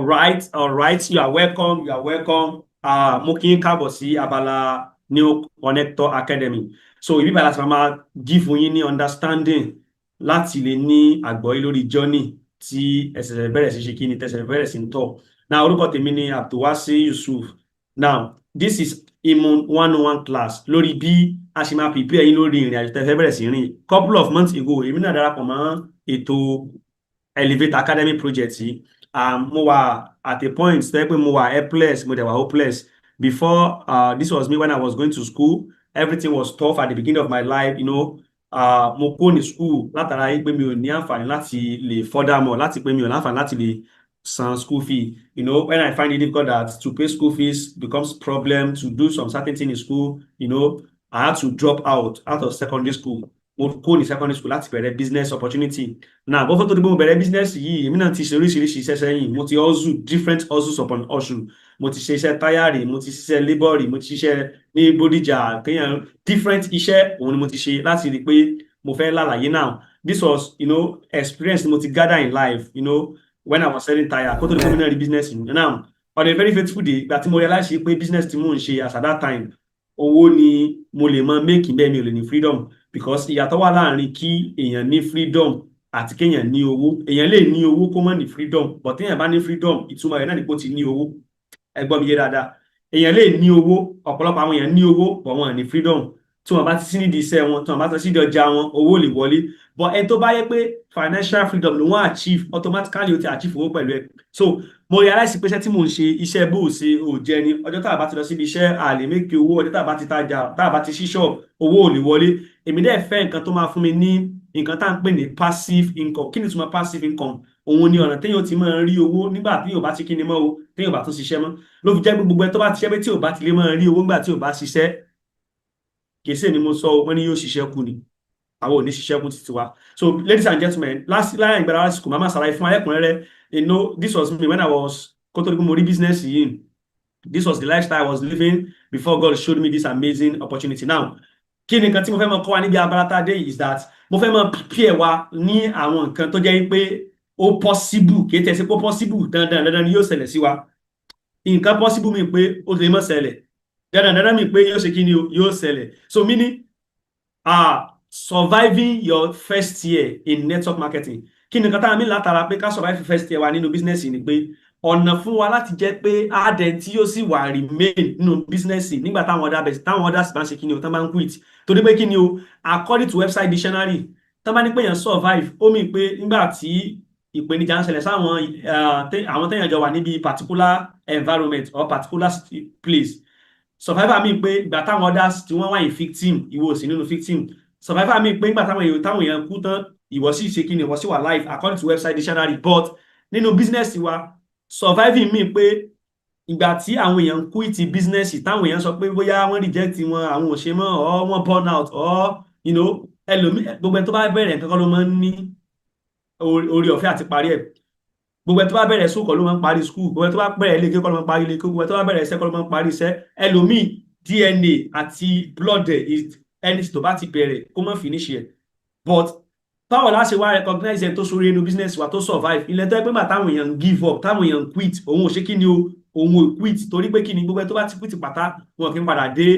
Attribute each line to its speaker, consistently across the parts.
Speaker 1: All right, you are welcome, you are welcome. Mo kí yín káàbọ̀ sí abala New Connector Academy. So ibi bàlá tí máa give yín ní understanding láti lè ní àgbọ́yé lórí journey tí ẹsẹ̀ bẹ̀rẹ̀ sí ṣe kí ni tẹsẹ̀ bẹ̀rẹ̀ sí ń tọ̀. Now orúkọ tèmi ni Abdulwasi Yusuf. Now this is Imun 101 class lórí bí a ṣe máa prepare yín lórí ìrìn àjò tẹsẹ̀ bẹ̀rẹ̀ sí rìn. Couple of months ago èmi náà darapọ̀ mọ́ ètò Elevate Academy project yìí. Mo wà at a point tẹ́ pé mo wà helpless, mo dẹ̀ wà hopeless. Before this was me when I was going to school, everything was tough at the beginning of my life, you know. Mo kó ní school látara yìí pé mi ò ní àǹfààní láti lè furthermore, láti pé mi ò láǹfààní láti lè san school fee. You know, when I find it difficult that to pay school fees becomes problem, to do some certain thing in school, you know, I had to drop out of secondary school. Mo kó ní secondary school láti bẹ̀rẹ̀ business opportunity. Now bó fẹ́ tó di pé mo bẹ̀rẹ̀ business yìí èmi náà ti ṣe oríṣiríṣi iṣẹ́ sẹ́yìn. Mo ti hustle different hustles upon hustle. Mo ti ṣe iṣẹ́ táyàrì, mo ti ṣiṣẹ́ labour, mo ti ṣiṣẹ́ ní Bódìjà, kéèyàn different iṣẹ́ òun ni mo ti ṣe láti rí pé mo fẹ́ lálàyé now. This was, you know, experience mo ti gather in life, you know, when I was selling tire. Kó tó di pé mo náà rí business yìí. Now on a very faithful day ìgbà tí mo realize pé business tí mò ń ṣe as at that time owó ni mo lè mọ make bẹ́ẹ̀ mi ò lè ní freedom, because ìyàtọ̀ wà láàrin kí èèyàn ní freedom àti kéèyàn ní owó. Èèyàn lè ní owó kó má ní freedom, but téèyàn bá ní freedom ìtumọ̀ rẹ̀ náà ni pé ó ti ní owó. Ẹ gbọ́ mi yé dáadáa. Èèyàn lè ní owó, ọ̀pọ̀lọpọ̀ àwọn èèyàn ní owó but wọn ní freedom. Tí wọ́n bá ti sí nídìí iṣẹ́ wọn, tí wọ́n bá ti sí nídìí ọjà wọn, owó lè wọlé. But ẹni tó bá yẹ pé financial freedom ló wọ́n achieve, automatically ó ti achieve owó pẹ̀lú ẹ̀. So mo realize pé iṣẹ́ tí mò ń ṣe iṣẹ́ bó ṣe ò jẹ ni. Ọjọ́ tá a bá ti lọ síbi iṣẹ́ a lè make owó, ọjọ́ tá a bá ti tajà, tá a bá ti ṣí shop, owó ò lè wọlé. Èmi dẹ̀ fẹ́ nǹkan tó máa fún mi ní nǹkan tá à ń pè ní passive income. Kí ni ìtumọ̀ passive income? Òun ni ọ̀nà téèyàn ti máa rí owó nígbà tí yóò bá ti kí ni mọ́ o, téèyàn bá tún ṣiṣẹ́ mọ́. Ló fi jẹ́ pé gbogbo ẹ tó bá ti ṣiṣẹ́ pé tí ò bá ti lè máa rí owó nígbà tí ò bá ṣiṣẹ́, kì í ṣe ni mo sọ wọ́n ní yóò ṣiṣẹ́ kù ni. Àwọn ò ní ṣiṣẹ́ kù títí wa. So ladies and gentlemen, láyé ìgbàlá lásìkò máa ṣàlàyé fún ayẹ́kùnrẹ́rẹ́. You know, this was me when I was kó tó di pé mo rí business yìí. This was the lifestyle I was living before God showed me this amazing opportunity. Now, kí ni nǹkan tí mo fẹ́ máa kọ́ wa níbi abala tá a dé is that mo fẹ́ máa prepare wa ní àwọn nǹkan tó jẹ́ pé ó possible, kì í tẹ̀sí pé ó possible dandan ni yóò ṣẹlẹ̀ sí wa. Nǹkan possible mi pé ó lè má ṣẹlẹ̀, dandan mi pé yóò ṣe kí ni yóò ṣẹlẹ̀. So meaning surviving your first year in network marketing. Kí ni nǹkan tá a mí látara pé ká survive first year wa nínú business ni pé ọ̀nà fún wa láti jẹ́ pé àdẹ̀ tí yóò sì wà remain nínú business nígbà táwọn others bá ń ṣe kí ni o tán bá ń quit. Torí pé kí ni o, according to website dictionary, tán bá ní pé èèyàn survive ó mì pé nígbà tí ìpèníjà ń ṣẹlẹ̀ sáwọn àwọn téèyàn jọ wà níbi particular environment or particular place. Survivor mi pé ìgbà táwọn others tí wọ́n wà ní victim, ìwọ ò sí nínú victim. Survivor mi pé nígbà táwọn èèyàn kú tán ìwọ sì ṣe kí ni, ìwọ sì wà live according to website dictionary. But nínú business wa, surviving mi pé ìgbà tí àwọn èèyàn quit business táwọn èèyàn sọ pé bóyá wọ́n reject wọn, àwọn ò ṣe mọ́, or wọ́n burn out, or you know, ẹlòmíì gbogbo ẹni tó bá bẹ̀rẹ̀ nǹkan kan ló máa ń ní orí ọ̀fẹ́ àti parí ẹ̀. Gbogbo ẹni tó bá bẹ̀rẹ̀ school kọ́ ló máa ń parí school, gbogbo ẹni tó bá bẹ̀rẹ̀ ilé ìwé kọ́ ló máa ń parí ilé ìwé, gbogbo ẹni tó bá bẹ̀rẹ̀ iṣẹ́ kọ́ ló máa ń parí iṣẹ́. Ẹlòmíì DNA àti blood ẹni tó bá ti bẹ̀rẹ̀ kó má finish ẹ̀. But báwo la ṣe wá recognize ẹ̀ tó sórí inú business wa tó survive? Ilẹ̀ tó yẹ pé táwọn èèyàn give up, táwọn èèyàn quit, òun ò ṣe kí ni o, òun ò quit torí pé kí ni, gbogbo ẹ tó bá ti quit pátá wọn kì í padà dé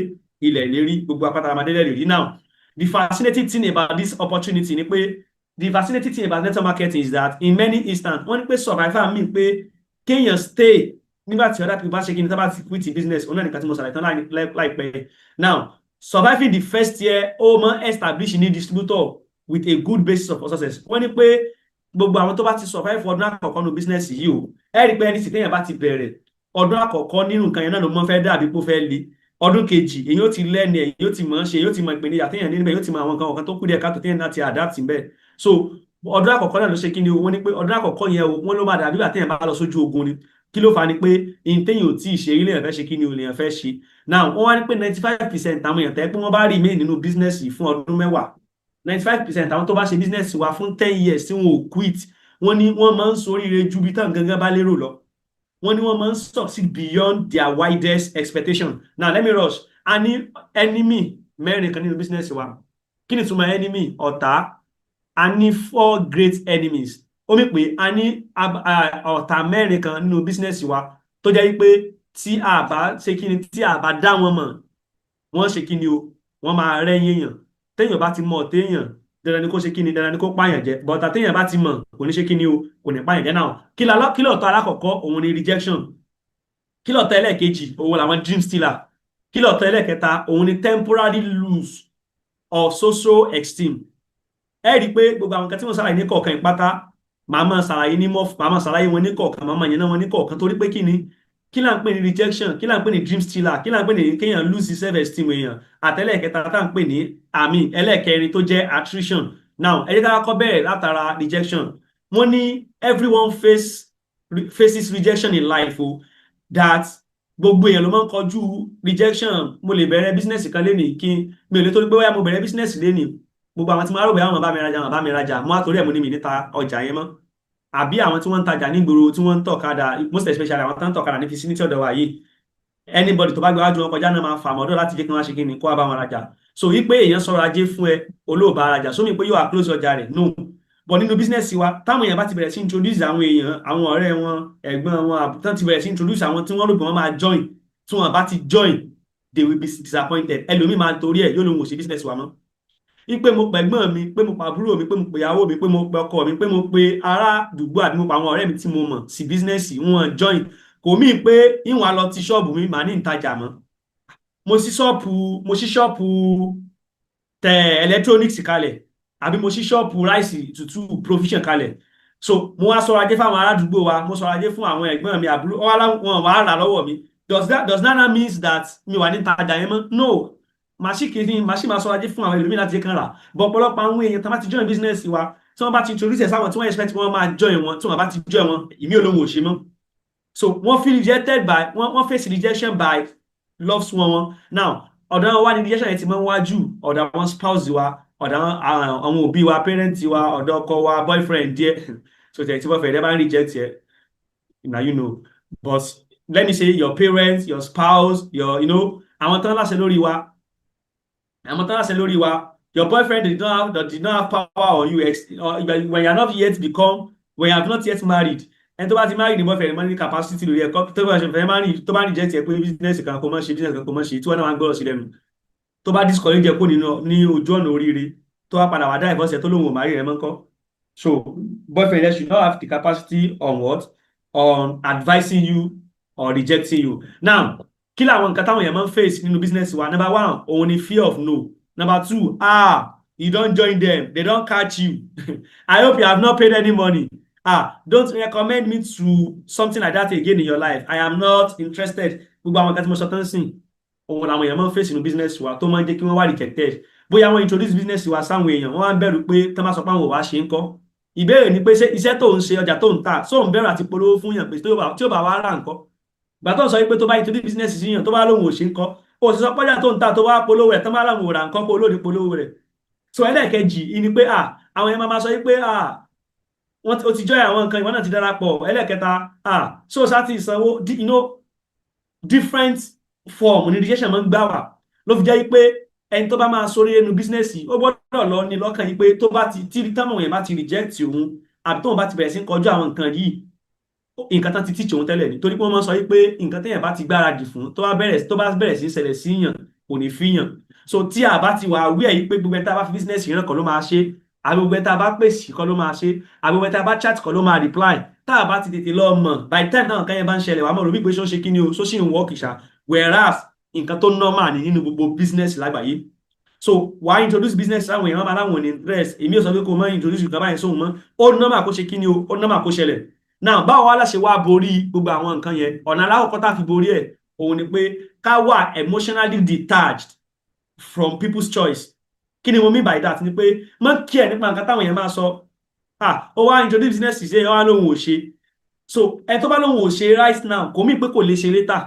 Speaker 1: ilẹ̀ ìlérí, gbogbo apáta àmàdé ilẹ̀ ìlérí. Now the fascinating thing about this opportunity ni pé the fascinating thing about network marketing is that in many instances wọ́n ní pé survivor mean pé kéèyàn stay nígbà tí other people bá ṣe kí ni, tá bá ti quit business. Òun náà nìkan tí mo ṣàlàyé tán láìpẹ́. Now surviving the first year ó máa establish ní distributor with a good basis of success. Wọ́n ní pé gbogbo àwọn tó bá ti survive ọdún àkọ́kọ́ nínú business yìí o, ẹ rí pé ẹni sì téèyàn bá ti bẹ̀rẹ̀ ọdún àkọ́kọ́ nínú nǹkan yẹn náà ló mọ́ fẹ́ dàbí pé ó fẹ́ le. Ọdún kejì èyí ó ti lẹ́nu ẹ̀, èyí ó ti mọ̀ ṣe, èyí ó ti mọ̀ ìpèníjà téèyàn ní níbẹ̀, èyí ó ti mọ̀ àwọn nǹkan tó kù díẹ̀ káàtó téèyàn náà ti adapt níbẹ̀. So ọdún àkọ́kọ́ náà ló ṣe kí ni o, wọ́n ní pé ọdún àkọ́kọ́ yẹn o, wọ́n ló máa dàbí ìgbà téèyàn bá lọ sójú ogun ni. Kí ló fà ni pé téèyàn ò tí ì ṣe ilé èèyàn fẹ́ ṣe kí ni o lèèyàn fẹ́ ṣe. Now wọ́n wá ní pé 95% àwọn èèyàn tẹ́ pé wọ́n bá remain nínú business yìí fún ọdún mẹ́wàá, 95% àwọn tó bá ṣe business wa fún 10 years tí wọn ò quit, wọ́n ní wọ́n máa ń soríire ju bí tán gangan bá lérò lọ. Wọ́n ní wọ́n máa ń succeed beyond their widest expectation. Now let me rush. A ní enemy mẹ́rin kan nínú business wa. Kí ni ìtumọ̀ enemy? Ọ̀tá. A ní 4 great enemies. ó mì pé a ní ọ̀tá mẹ́rin kan nínú bísínẹ́sì wa tó jẹ́ wípé tí a bá ṣe kí ni tí a bá dá wọn mọ̀ wọ́n ṣe kí ni o wọ́n máa rẹ́yìn èèyàn. Téèyàn bá ti mọ̀ téèyàn, dandan ni kó ṣe kí ni, dandan ni kó pààyàn jẹ, bọ́tà téèyàn bá ti mọ̀ kò ní ṣe kí ni o, kò ní pààyàn jẹ. Náà kí lọ̀tọ̀ alákọ̀ọ́kọ́ òun ni rejection, kí lọ̀tọ̀ ẹlẹ́ẹ̀kejì òun làwọn dream stealer, kí lọ̀tọ̀ ẹlẹ́ẹ̀kẹta òun ni temporary loss of social esteem. Ẹ rí i pé gbogbo àwọn nǹkan tí mo ṣàlàyé ní kọ̀ọ̀kan ìpátá màá máa ṣàlàyé màá máa ṣàlàyé wọn ní kọ̀ọ̀kan, màá máa yẹn náà wọn ní kọ̀ọ̀kan, torí pé kí ni, kí là ń pè ní rejection, kí là ń pè ní dream stealer, kí là ń pè ní kéèyàn lose self esteem èèyàn, àtẹlẹ́ẹ̀kẹta tá à ń pè ní ẹlẹ́ẹ̀kẹrin tó jẹ́ attrition. Now ẹ jẹ́ ká kọ́kọ́ bẹ̀rẹ̀ látara rejection. Wọ́n ní everyone faces rejection in life o, that gbogbo èèyàn ló máa ń kọjú rejection. Mo lè bẹ̀rẹ̀ business kan lénìí kí mi ò lè torí pé wáyà mo bẹ̀rẹ̀ business lénìí gbogbo àwọn tí mo rò bẹ́ẹ̀ àwọn bá mi rajà mo á torí ẹ̀ mo ní mi níta ọjà yẹn mọ́, àbí àwọn tí wọ́n ń tajà nígboro tí wọ́n ń tọ̀kadà, most especially àwọn tó ń tọ̀kadà ní vicinity ọ̀dọ̀ wa yìí, anybody tó bá gbé wájú wọn kọjá náà máa fà mọ́dọ̀ láti jẹ́ kí wọ́n ṣe kí ni, kó wá bá wọn rajà. So wípé èèyàn sọ̀rọ̀ ajé fún ẹ olóòbá rajà sómi pé yóò wá close ọjà rẹ̀, no. But nínú business wa táwọn èèyàn bá ti bẹ̀rẹ̀ sí introduce àwọn èèyàn, àwọn ọ̀rẹ́ wọn, ẹ̀gbọ́n wọn, àbútán ti bẹ̀rẹ̀ sí introduce àwọn tí wọ́n rò pé wọ́n máa join, tí wọ́n bá ti join they will be disappointed. Ẹlòmíì máa torí ẹ̀ yóò lóun ò ṣe business wa mọ́. Ipe mo pẹ̀gbọ́n mi, pé mo pàbúrò mi, pé mo pèyàwó mi, pé mo pe ọkọ mi, pé mo pe ará àdúgbò àbí mo pa àwọn ọ̀rẹ́ mi tí mo mọ̀ sí bísínẹ́sì wọn join, kò mí pé ìwọ̀n á lọ ti ṣọ́ọ̀bù mi màá ní ìtajà mọ́. Mo ṣí ṣọ́ọ̀pù tẹ electronics kalẹ̀, àbí mo ṣí ṣọ́ọ̀pù ráìsì tútù provision kalẹ̀. So mo wá sọ̀rọ̀ ajé fáwọn ará àdúgbò wa, mo sọ̀rọ̀ ajé fún àwọn ẹ̀gbọ́n mi, àbúrò wọn wá rà lọ́wọ́ mi. Does that mean that mi wà ní ìtajà yẹn mọ́? No. Màá sì máa sọ ajé fún àwọn ẹlòmíì láti kan rà. Bọ̀ ọ̀pọ̀lọpọ̀ àwọn èèyàn tó bá ti join business wa, tí wọ́n bá ti introduce ẹ̀ sáwọn tí wọ́n expect wọ́n máa join wọn, tí wọ́n bá ti join wọn ìmí olóhùn òṣè mọ́. So wọ́n feel rejected by wọ́n face rejection by loved one wọn. Now ọ̀dọ̀ wọn wá ní rejection yẹn ti máa ń wájú ọ̀dọ̀ àwọn spouse wa, ọ̀dọ̀ àwọn òbí wa, parent wa, ọ̀dọ̀ ọkọ wa, boyfriend díẹ̀. So tẹ̀ tí boyfriend ẹ bá ń reject yẹ, na you know. But let me say your parents, your spouse, àwọn tán láṣẹ lórí wa, your boyfriend did not have power on you when you are not yet when you have not yet married. And tó bá ti marry ní boyfriend money capacity lórí ẹ̀kọ́ tó bá ṣe fẹ́ marry, tó bá reject ẹ pé business kan kò mọ̀ ṣe, business kan kò mọ̀ ṣe, tí wọ́n náà wá ń gbọ́rọ̀ sí lẹ́nu, tó bá discourage ẹ kó ní ojú ọ̀nà oríire, tó wá padà wá dá divorce tó lóun ò marry rẹ mọ́ ńkọ́. So boyfriend should not have the capacity on advising you or rejecting you. Now kí làwọn nǹkan táwọn èèyàn máa ń face nínú business wa? Number one òun ni fear of no. Number two, you don't join them, they don't catch you. I hope you have not paid any money. Don't recommend me to something like that again in your life. I am not interested. Gbogbo àwọn nǹkan tí mo sọ tán sìn òun làwọn èèyàn máa ń face nínú business wa tó máa ń jẹ́ kí wọ́n wá rejected. Bóyá wọ́n introduce business wa sáwọn èèyàn, wọ́n á bẹ̀rù pé tán bá sọ pé àwọn ò wá ṣe ń kọ́. Ìbéèrè ni pé iṣẹ́ tó ń ṣe, ọjà tó ń tà, sóun bẹ̀rù àti polówó fún yàn pé tí ó bá wá rà ńkọ́. Gbà tó ń sọ pé tó bá introduce business sí yàn tó bá lóun ò ṣe ń kọ́, ó sì sọ pọ́jà tó ń ta tó wá polówó rẹ̀ tán bá láwọn ò rà ńkọ́ kó olóòdì polówó rẹ̀. So ẹlẹ́ẹ̀kejì ni pé àwọn èèyàn máa sọ pé wọ́n ti join àwọn nǹkan ìwọ́n náà ti darapọ̀. Ẹlẹ́ẹ̀kẹta so sáti ìsanwó, different form ní rejection máa ń gbà wá, ló fi jẹ́ pé ẹni tó bá máa sórí ẹnu business ó gbọ́dọ̀ lọ ní lọ́kàn yìí pé tó bá ti táwọn èèyàn bá ti reject òun àbí tóun bá ti bẹ̀rẹ̀ sí kọjú àwọn nǹkan yìí, nǹkan tán ti teach òun tẹ́lẹ̀ ni, torí pé wọ́n máa sọ wípé nǹkan téèyàn bá ti gbáradì fún tó bá bẹ̀rẹ̀ sí ṣẹlẹ̀ sí yàn kò ní fi yàn. So tí a bá ti wà wí ẹ̀ yìí pé gbogbo ẹ̀ tá a bá fi business yìí ràn kọ́ ló máa ṣe, àbí gbogbo ẹ̀ tá a bá pèsè kọ́ ló máa ṣe, àbí gbogbo ẹ̀ tá a bá chat kọ́ ló máa reply, tá a bá ti tètè lọ mọ̀ by the time náà nǹkan yẹn bá ń ṣẹlẹ̀ wàá mọ̀ rò wípé ṣó ṣe kí ni o, ṣó ṣì ń work ìṣá, whereas nǹkan tó normal ni nínú gbogbo business lágbàáyé. So wàá introduce business láwọn èèyàn máa láwọn ní interest, èmi ò sọ pé kò mọ́ introduce nǹkan báyìí sóhun mọ́, ó normal kó ṣe kí ni o, ó normal kó ṣẹlẹ̀. Now báwo wá láṣẹ wá borí gbogbo àwọn nǹkan yẹn? Ọ̀nà alákọ̀ọ́kọ́ tá fi borí ẹ̀ òun ni pé ká wà emotionally detached from people's choice. Kí ni mo mean by that? Ni pé mọ́ kí ẹ̀ nípa nǹkan táwọn èèyàn máa sọ, ó wá introduce business ṣe ó wá lóhun ò ṣe. So ẹ tó bá lóhun ò ṣe right now kò mí pé kò lè ṣe later.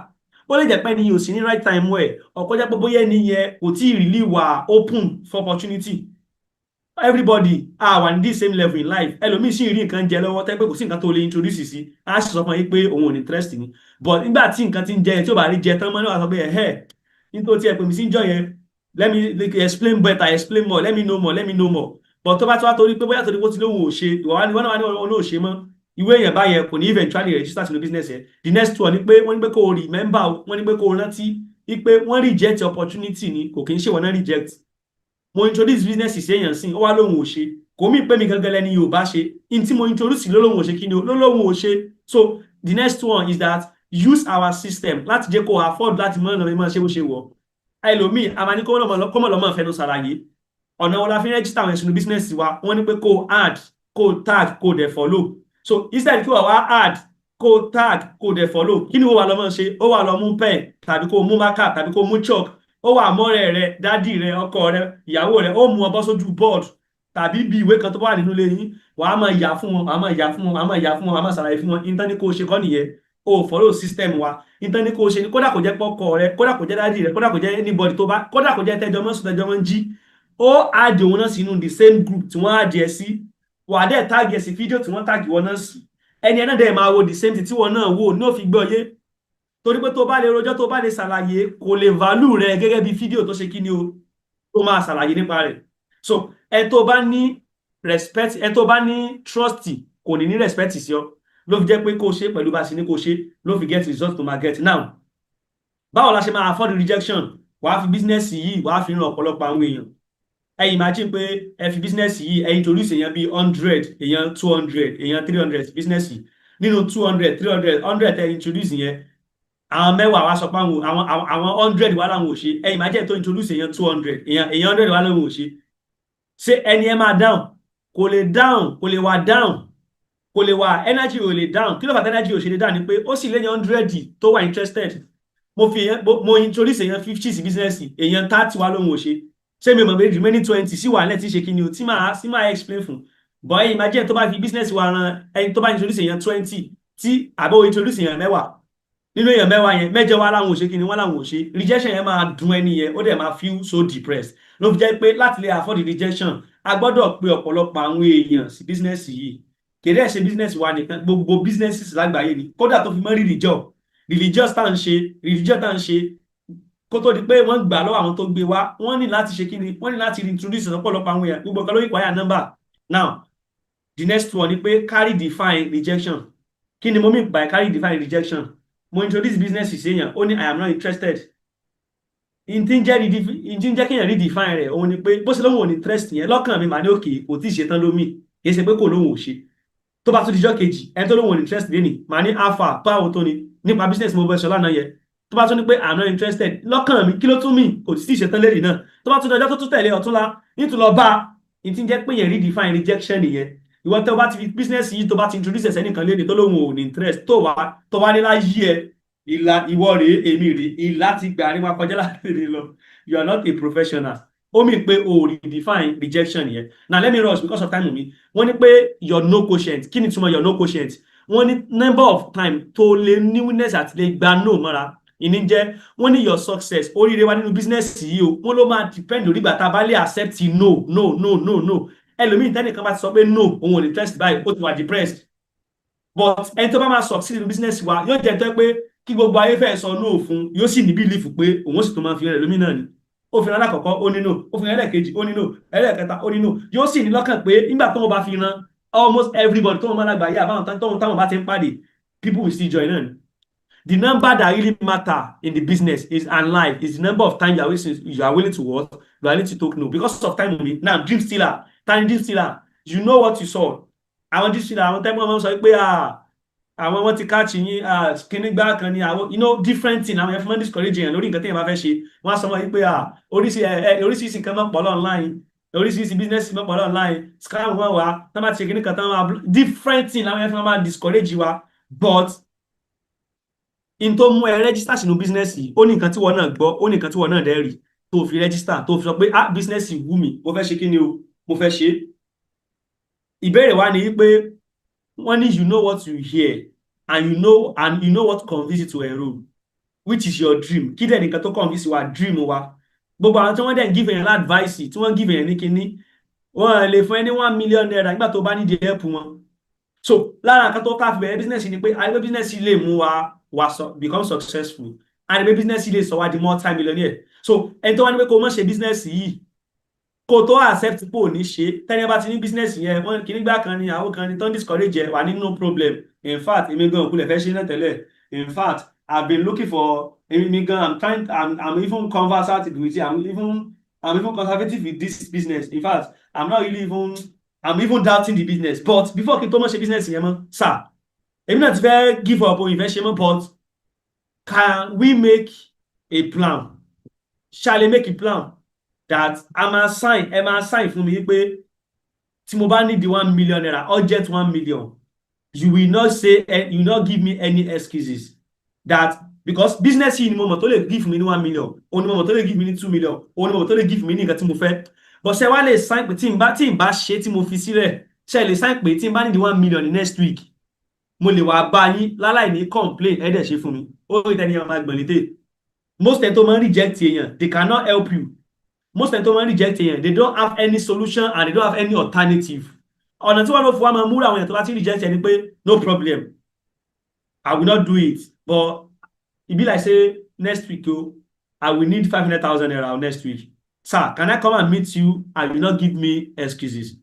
Speaker 1: Ó lè jẹ́ pé ni yóò sí ní right time ẹ̀, ọ̀kọ́ jẹ́ pé bóyá ẹni yẹn kò tí ì really wà open for opportunity. Everybody wà ní the same level in life. Ẹlòmíì sì rí nǹkan jẹ lọ́wọ́ tẹ́ pé kò sí nǹkan tó lè introduce sí, á sì sọ fún yín pé òun ò ní interest ni. But nígbà tí nǹkan ti ń jẹ tí ò bá rí jẹ tán mọ́ ní wàá sọ pé nítorí tí ẹ pè mí sí ń jọ yẹn, let me explain better, explain more, let me know more. but tó bá tó wá torí pé bóyá torí pé ó ti lóhùn ò ṣe ìwà wá ní ọ̀nà ò ṣe mọ́ ìwé èèyàn báyẹn kò ní eventually register sínú business yẹn. The next one ni pé wọ́n ní pé kó o remember wọ́n ní pé kó o rántí pé wọ́n reject opportunity ni kò kí ń ṣe wọ́n náà reject. Mo introduce business sí èèyàn sí ó wá lóhùn ò ṣe kò mí pé mi gangan lẹni yóò bá ṣe in tí mo introduce ló lóhùn ò ṣe kí ni ó lóhùn ò ṣe. So the next one is that use our system láti jẹ́ kó afford láti mọ́ ọ̀nà mímọ́ ṣe bó ṣe wọ̀. Ẹlòmíì a máa ní kó mọ̀ lọ́mọ fẹnu ṣàlàyé ọ̀nà wọn la fi register àwọn ẹ̀sùn business wa wọ́n ní pé kó add kó tag kó dẹ̀ follow. So instead kí wọ́n wá add kó tag kó dẹ̀ follow kí ni wọ́n wà lọ́mọ ṣe ó wà lọ mú pen tàbí kó mú marker tàbí kó mú chalk ó wà mọ́rẹ̀ rẹ dádì rẹ ọkọ rẹ ìyàwó rẹ ó mú ọ bọ́ sójú board tàbí bí ìwé kan tó wà nínú ilé yín wàá máa yà fún wọn wàá máa yà fún wọn wàá máa yà fún wọn wàá máa ṣàlàyé fún wọn intan ní kó ṣe kọ́ nìyẹn o follow system wa intan ní kó ṣe ní kódà kò jẹ́ pọ́kọ rẹ kódà kò jẹ́ dádì rẹ kódà kò jẹ́ anybody tó bá kódà kò jẹ́ tẹjọ́ mọ́ sùn tẹjọ́ mọ́ ń jí ó add òun náà sínú the same group tí wọ́n add ẹ sí wà á dẹ̀ tag ẹ sí fídíò tí wọ́n tag wọn náà sí ẹni ẹ náà dẹ̀ máa wo the same thing tí wọ́n náà wò ní òfin gbọ́ yé torí pé tó bá lè rojọ́ tó bá lè ṣàlàyé kò lè value rẹ gẹ́gẹ́ bí fídíò tó ṣe kí ni o tó máa ṣàlàyé nípa rẹ̀. So ẹ tó bá ní respect ẹ tó bá ní trust kò ní ní respect sí ọ ló fi jẹ́ pé kó ṣe pẹ̀lú bá ṣe ní kó ṣe ló fi get result tó máa get. Now báwo la ṣe máa afford rejection wàá fi business yìí wàá fi ran ọ̀pọ̀lọpọ̀ àwọn èèyàn. Ẹ imagine pé ẹ fi business yìí ẹ introduce èèyàn bíi 100 èèyàn 200 èèyàn 300 business yìí nínú 200 300 100 ẹ introduce yẹn àwọn mẹ́wàá wá sọ pé àwọn 100 wà láwọn ò ṣe. Ẹ imagine tó introduce èèyàn 200 èèyàn 100 wà láwọn ò ṣe. Ṣé ẹni ẹ máa down kò lè down kò lè wà down kò lè wà energy ò lè down kí ló fà energy ò ṣe lè down ni pé ó sì lé ní 100 tó wà interested mo introduce èèyàn 50 sí business èèyàn 30 wà lóhun ò ṣe. Ṣé mi mọ̀ pé remaining 20 sí wà lẹ́ẹ̀ tí ṣe kí ni o tí máa explain fún bọ́ ẹ̀yin imagine tó bá fi business wa ran ẹni tó bá introduce èèyàn 20 tí àbọ̀ introduce èèyàn mẹ́wàá nínú èèyàn mẹ́wàá yẹn mẹ́jọ wá láwọn ò ṣe kí ni wọ́n láwọn ò ṣe rejection yẹn máa dùn ẹni yẹn ó dẹ̀ máa feel so depressed ló fi jẹ́ pé láti lè afford rejection a gbọ́dọ̀ pé ọ̀pọ̀lọpọ̀ àwọn èèyàn sí business yìí kèdè ẹ̀ ṣe business wa nìkan gbogbo businesses lágbàáyé ni kódà tó fi mọ́ religious tá à ń ṣe kó tó di pé wọ́n gbà lọ́wọ́ àwọn tó gbé wá wọ́n ní láti ṣe kí ni wọ́n ní láti introduce ọ̀pọ̀lọpọ̀ àwọn èèyàn gbogbo kan ló require number. Now the next one ni pé carry define rejection. Kí ni mo mean by carry define rejection? Mo introduce business sí èèyàn ó ní I am not interested. Ìdí ń jẹ́ kéèyàn redefine rẹ̀ òun ni pé bó ṣe lóhùn ò ní interest yẹn lọ́kàn mi màá ní òkè kò tí ì ṣetán lómi kì í ṣe pé kò lóhùn ò ṣe. Tó bá tún dijọ́ kejì ẹni tó lóhùn ò ní interest lé ní màá ní alpha báwo tó ni nípa business mo bẹ sọ lánàá yẹn tó bá tún ní pé I'm not interested lọ́kàn mi kí ló tún mì kò tí ì ṣetán lérì náà tó bá tún dọjọ́ tó tún tẹ̀lé ọ̀túnla nítorí lọ bá ìdí ń jẹ́ pé yẹn redefine rejection nìyẹn. Ìwọ tó bá ti fi business yìí tó bá ti introduce ẹsẹ̀ nìkan lé ní tó lóhùn ò ní interest tó wá ní láyé ẹ ìlà ìwọ rèé èmi rèé ìlà ti gbà ní wa kọjá láti rí lọ. You are not a professional. Ó mì pé o redefine rejection yẹn. Now let me rush because of time mi wọ́n ní pé your no quotient kí ni túmọ̀ your no quotient wọ́n ní number of time tó lè ní witness àti lè gba no mọ́ra ìní jẹ́ wọ́n ní your success oríire wa nínú business yìí o wọ́n ló máa depend lórí ìgbà tá a bá lè accept no ẹlòmíì tẹ́nìkan bá ti sọ pé no òun ò ní interest báyìí ó ti wà depressed but ẹni tó bá máa succeed nínú business wa yóò jẹ́ tó pé kí gbogbo ayé fẹ́ sọ no fún yóò sì ní belief pé òun sì tún máa fi rẹ̀ lómi náà ni ó fi rán alákọ̀ọ́kọ́ ó ní no ó fi rán ẹlẹ́ẹ̀kejì ó ní no ẹlẹ́ẹ̀kẹta ó ní no yóò sì ní lọ́kàn pé nígbà tó wọn bá fi rán almost everybody tó wọn máa lágbàáyé àbáwọn táwọn bá ti ń pàdé people will still join in. The number that really matter in the business is and life is the number of time you are willing to work, you are willing to talk no. Because of time only. Now, dream stealer, tiny dream stealer, you know what you saw. Àwọn dream stealer, àwọn time wọn sọ pé àwọn wọn ti catch yín kíní gbá kan ní àwọn different thing àwọn ẹfọn discourage yẹn lórí nǹkan tí yẹn bá fẹ́ ṣe wọ́n á sọ wọ́n pé oríṣiríṣi nǹkan máa pọ̀ online oríṣiríṣi business máa pọ̀ online scam wọn wá tán bá ti ṣe kíní kan tán máa different thing àwọn ẹfọn máa discourage wa but in tó mú ẹ register sínú business yìí ó ní nǹkan tí wọ́n náà gbọ́ ó ní nǹkan tí wọ́n náà dẹ́ rí tó fi register tó fi sọ pé business yìí wù mí mo fẹ́ ṣe kí ni o mo fẹ́ ṣe. Ìbéèrè wa ni pé wọ́n ní you know what you hear and you know what convince you to enroll which is your dream kí dẹ̀ nìkan tó convince wa dream wa gbogbo àwọn tí wọ́n dẹ̀ ń give èèyàn advice tí wọ́n ń give èèyàn ní kinní wọ́n lè fún ẹ ní 1 million naira nígbà tó bá ní di help wọn. So lára nǹkan tó ká fi bẹ̀rẹ̀ business ni pé àìpé business lè mú wa become successful and the business lè sọ wá di multi-millionaire. So ẹni tó wá ní pé kó má ṣe business yìí kó tó accept pé ò ní ṣe tẹ́ni bá ti ní business yẹn wọ́n kì í gbà kan ní àwọn kan ní tó ń discourage ẹ̀ wà ní no problem. In fact èmi gan òkú lè fẹ́ ṣe náà tẹ́lẹ̀. In fact I've been looking for èmi gan I'm even conversant with it. I'm even conservative with this business. In fact I'm even doubting the business. But before kí n tó mọ̀ ṣe business yẹn mọ́ sir èmi náà ti fẹ́ give up òun ìfẹ́ ṣe mọ́. But can we make a plan? Shall we make a plan that ẹ máa sign fún mi pé tí mo bá need the 1 million naira urgent 1 million, you will not give me any excuses that because business yìí ni mo mọ̀ tó lè give me ní 1 million, òun ni mo mọ̀ tó lè give me ní 2 million, òun ni mo mọ̀ tó lè give me ní nǹkan tí mo fẹ́. But ṣé wá lè sign pé tí n bá ṣe tí mo fi sílẹ̀ ṣé lè sign pé tí n bá need 1 million ní next week mo lè wá bá yín láláì ní complain ẹ dẹ̀ ṣe fún mi. Ó rí tẹ́ni ọmọ àgbọ̀n létè. Most ẹni tó máa ń reject èèyàn, they cannot help you. Most ẹni tó máa ń reject èèyàn, they don't have any solution and they don't have any alternative. Ọ̀nà tí wọ́n lọ fún wa máa múra àwọn èèyàn tó bá ti reject ẹni pé no problem, I will not do it, but e be like say next week I will need 500,000 naira next week. Sir, can I come and meet you and you not give me excuses?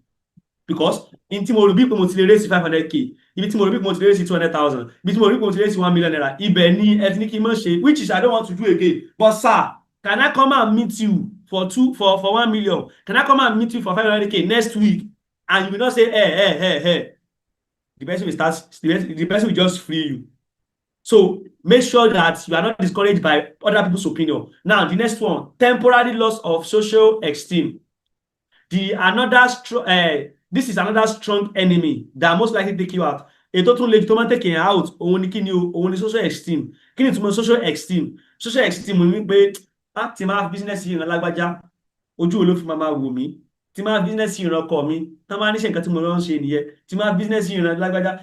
Speaker 1: Because in tí mo rò bí pé mo ti lè raise 500k, ibi tí mo rò bí pé mo ti lè raise 200,000, ibi tí mo rò bí pé mo ti lè raise 1 million naira, ibẹ̀ ni ẹ ti ní kí n mọ̀ ṣe, which is I don't want to do again. But sir, can I come and meet you for 1 million? Can I come and meet you for 500k next week? And you will not say, hey. The person will just free you. So make sure that you are not discouraged by other people's opinion. Now, the next one, temporary loss of social esteem. This is another strong enemy that most likely take you out. Ètò tún lè tó máa take you out, òun ni kíni o, òun ni social esteem. Kíni túmọ̀ social esteem? Social esteem ni pé tí máa business yìí ràn lágbájá, ojú wo ló fi máa wò mí. Tí máa business yìí ràn ọkọ mi, tán máa níṣẹ́ nǹkan tí mo lọ ń ṣe nìyẹn. Tí máa business yìí ràn lágbájá,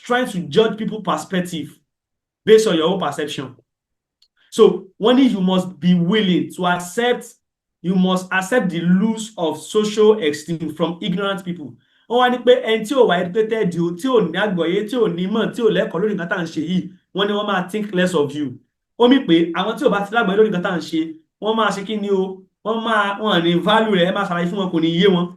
Speaker 1: trying to judge people's perspective based on your own perception. So one is you must be willing to accept the loss of social esteem from ignorant people. Wọ́n wá ní pé ẹni tí ò wá educated o, tí ò ní àgbọ́yé, tí ò ní mọ̀, tí ò lẹ́kọ̀ọ́ lórí nǹkan tá à ń ṣe yìí, wọ́n ní wọ́n máa think less of you. Ó mì pé àwọn tí ò bá ti lágbọ́yé lórí nǹkan tá à ń ṣe, wọ́n máa ṣe kí ni o, wọ́n ní value rẹ̀, ẹ máa ṣàlàyé fún wọn, kò ní yé wọn.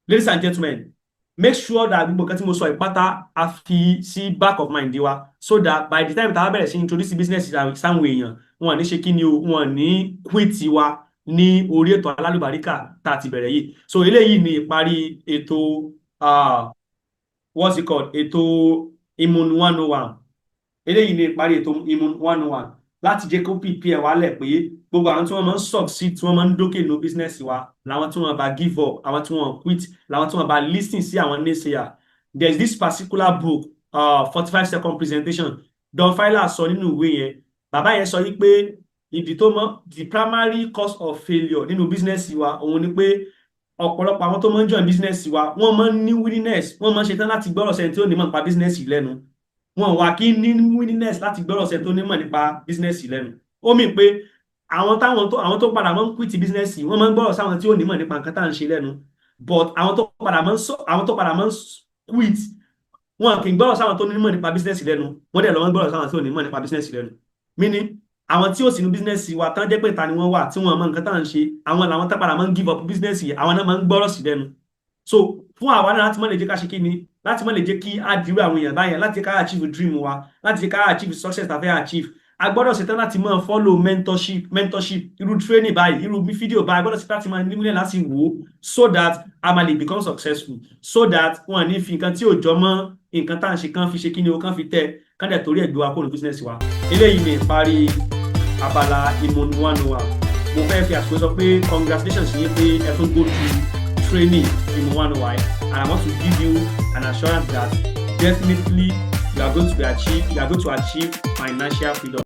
Speaker 1: Ladies and gentlemen, make sure that gbogbo nǹkan tí mo sọ ìpátá a fi sí back of mind wa, so that by the time tá a bẹ̀rẹ̀ sí introduce business sáwọn èèyàn, wọn ní ṣe kí ni o, wọn ní quit wa ní orí ètò alálùbáríkà tá a ti bẹ̀rẹ̀ yìí. So eléyìí ni ìparí ètò what's it called, ètò Immune 101. Eléyìí ni ìparí ètò Immune 101 láti jẹ́ kó prepare wálẹ̀ pé gbogbo àwọn tí wọ́n máa ń succeed, tí wọ́n máa ń dókè no business wa, làwọn tí wọ́n bá give up, àwọn tí wọ́n quit, làwọn tí wọ́n bá listen sí àwọn naysayer. There's this particular book 45-second presentation Don Feiler sọ nínú ìwé yẹn. Bàbá yẹn sọ yìí pé the primary cause of failure nínú business wa òun ni pé ọ̀pọ̀lọpọ̀ àwọn tó máa ń join business wa wọ́n máa ń ní willingness, wọ́n máa ń ṣetán láti gbọ́rọ̀ sẹ́ni tí ó nímọ̀ nípa business lẹ́nu. Wọ́n wà kí ní willingness láti gbọ́rọ̀ sẹ́ni tó nímọ̀ nípa business lẹ́nu. Ó mì pé àwọn tó padà máa ń quit business wọ́n máa ń gbọ́rọ̀ sáwọn tí ó nímọ̀ nípa nǹkan tá à ń ṣe lẹ́nu. But àwọn tó padà máa ń quit wọn kì í gbọ́rọ̀ sáwọn tó nímọ̀ nípa business lẹ́nu, wọ́n dẹ̀ lọ gbọ́rọ̀ sáwọn tí ó nímọ̀ nípa business lẹ́nu. Meaning àwọn tí ó sì ní business wa tán jẹ́ pé ta ni wọ́n wà tí wọ́n mọ̀ nǹkan tá à ń ṣe, àwọn làwọn tá padà máa ń give up business yìí, àwọn náà máa ń gbọ́rọ̀ sí lẹ́nu. So fún àwa náà láti má lè jẹ́ ká ṣe kí ni, láti má lè jẹ́ kí á dirú àwọn èèyàn báyẹn, láti jẹ́ ká achieve dream wa, láti jẹ́ ká achieve success tá fẹ́ achieve, a gbọ́dọ̀ ṣetán láti máa follow mentorship, irú training báyìí, irú fídíò báyìí, gbọ́dọ̀ ṣetán láti máa nílẹ̀ láti wò ó, so that a máa lè become successful, so that wọn ní fi nǹkan tí ò jọ mọ́ nǹkan tá à ń ṣe kán fi ṣe kí ni o, kán fi tẹ́ kán dẹ̀ torí ẹ̀gbẹ́ wa kó ní business wa. Eléyìí ni ìparí abala Immune 101. Mo fẹ́ fi àsìkò sọ pé congratulations yín pé ẹ tún go through training Immune 101, and I want to give you an assurance that definitely you are going to achieve financial freedom.